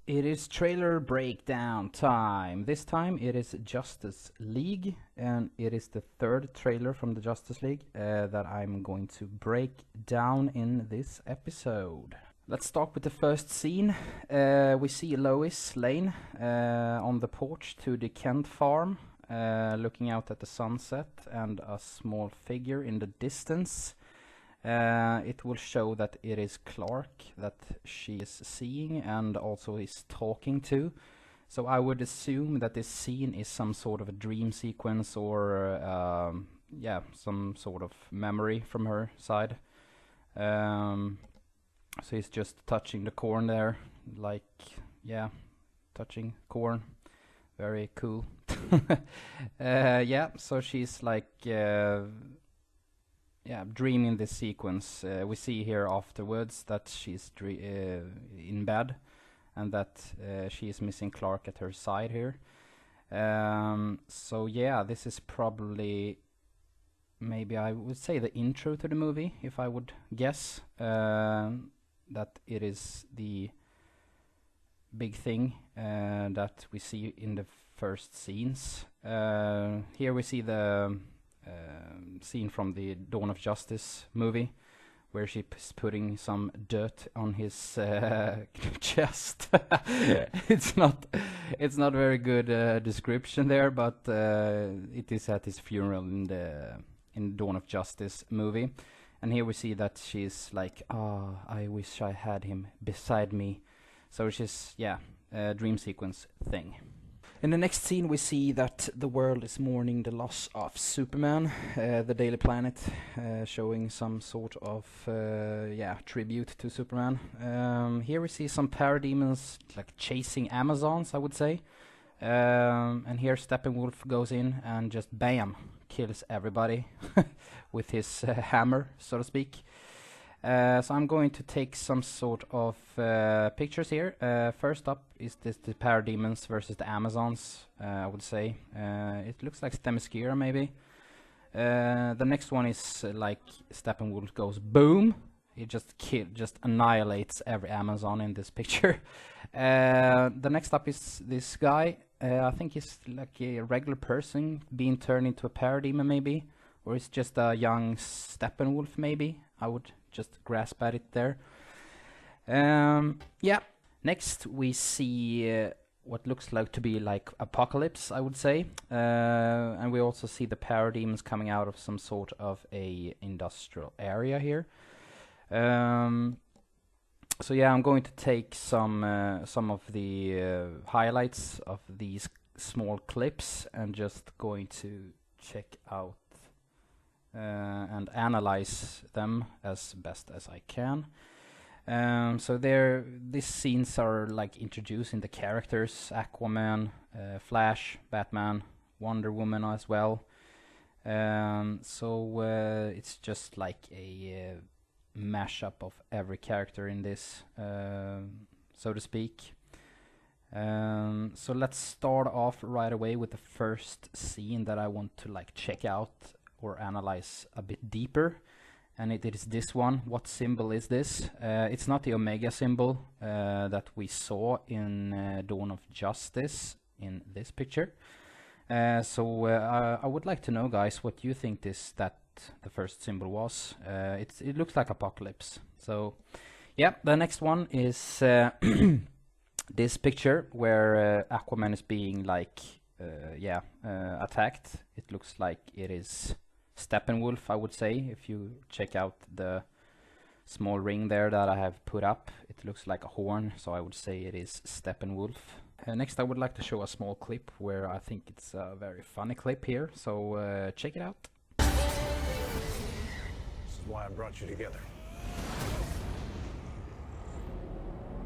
It is trailer breakdown time. This time it is Justice League, and it is the third trailer from the Justice League that I'm going to break down in this episode. Let's start with the first scene. We see Lois Lane on the porch to the Kent farm, looking out at the sunset and a small figure in the distance. It will show that it is Clark that she is seeing and also is talking to. So I would assume that this scene is some sort of a dream sequence or some sort of memory from her side. So he's just touching the corn there, touching corn. Very cool. So she's dreaming this sequence. We see here afterwards that she's in bed and that she is missing Clark at her side here. This is probably, maybe I would say, the intro to the movie, if I would guess. That it is the big thing that we see in the first scenes. Here we see the scene from the Dawn of Justice movie, where she's putting some dirt on his chest. It's not very good description there, but it is at his funeral in the Dawn of Justice movie. And here we see that she's like, I wish I had him beside me. So she's, a dream sequence thing. In the next scene we see that the world is mourning the loss of Superman, the Daily Planet showing some sort of tribute to Superman. Here we see some parademons like chasing Amazons, I would say. And here Steppenwolf goes in and just bam, kills everybody with his hammer, so to speak. So I'm going to take some sort of pictures here. First up is the parademons versus the Amazons, I would say. It looks like Themyscira maybe. The next one is like Steppenwolf goes boom. He just annihilates every Amazon in this picture. The next up is this guy. I think he's like a regular person being turned into a parademon maybe. Or it's just a young Steppenwolf maybe. I would just grasp at it there. Next we see what looks like to be like Apocalypse, I would say. And we also see the parademons coming out of some sort of a industrial area here. I'm going to take some of the highlights of these small clips and just going to check out and analyze them as best as I can. These scenes are like introducing the characters: Aquaman, Flash, Batman, Wonder Woman as well. It's just like a mashup of every character in this, so to speak. So let's start off right away with the first scene that I want to like check out or analyze a bit deeper, and it is this one. What symbol is this? It's not the Omega symbol that we saw in Dawn of Justice in this picture. I would like to know, guys, what you think that the first symbol was. It looks like Apocalypse. So the next one is this picture where Aquaman is being attacked. It looks like it is Steppenwolf, I would say. If you check out the small ring there that I have put up, it looks like a horn, so I would say it is Steppenwolf. Next I would like to show a small clip where I think it's a very funny clip here, so check it out. This is why I brought you together.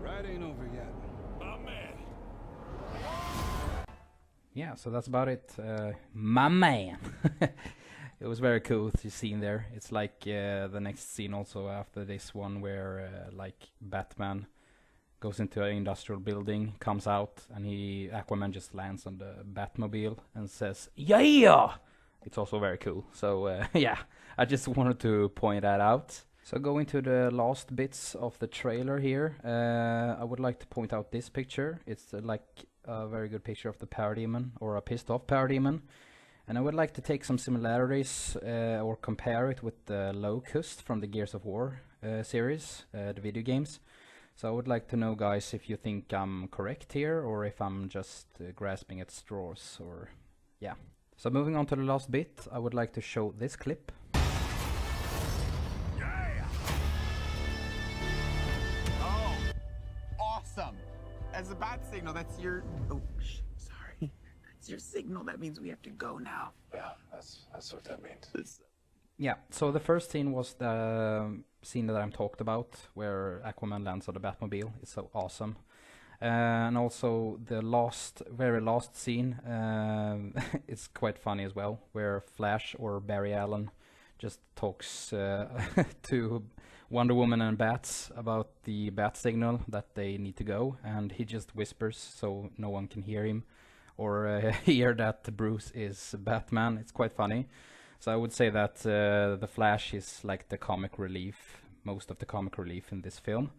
Ride ain't over yet. My man. Yeah, so that's about it. My man. It was very cool to see in there. It's like the next scene also after this one where Batman goes into an industrial building, comes out, and Aquaman just lands on the Batmobile and says, "Yeah!" It's also very cool. So I just wanted to point that out. So going to the last bits of the trailer here, I would like to point out this picture. It's like a very good picture of the parademon, or a pissed off parademon. And I would like to take some similarities or compare it with the Locust from the Gears of War series, the video games. So I would like to know, guys, if you think I'm correct here or if I'm just grasping at straws, or yeah. So moving on to the last bit, I would like to show this clip. Oh, awesome. As a bat signal, that's your... Oh, sorry. That's your signal. That means we have to go now. Yeah, that's what that means. Yeah, so the first scene was the scene that I'm talked about, where Aquaman lands on the Batmobile. It's so awesome. And also the very last scene, it's quite funny as well, where Flash or Barry Allen just talks to Wonder Woman and Bats about the bat signal that they need to go, and he just whispers so no one can hear him or hear that Bruce is Batman. It's quite funny. So I would say that the Flash is like the comic relief, most of the comic relief in this film.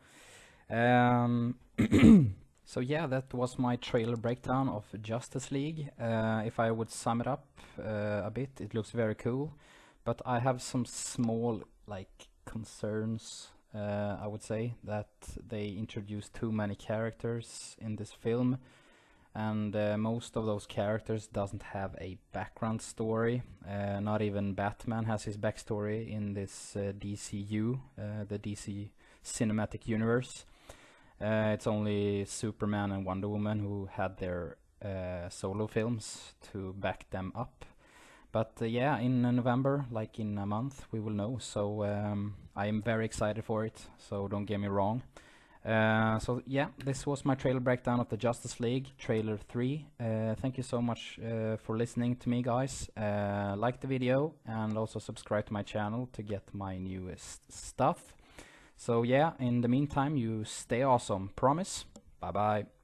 So yeah, that was my trailer breakdown of Justice League. If I would sum it up a bit, it looks very cool, but I have some small concerns. I would say that they introduced too many characters in this film, and most of those characters doesn't have a background story. Not even Batman has his backstory in this DCU, the DC Cinematic Universe. It's only Superman and Wonder Woman who had their solo films to back them up. But yeah, in November, like in a month, we will know. So I am very excited for it, so don't get me wrong. So yeah, this was my trailer breakdown of the Justice League trailer 3. Thank you so much for listening to me, guys. Like the video and also subscribe to my channel to get my newest stuff. So yeah, in the meantime, you stay awesome. Promise. Bye bye.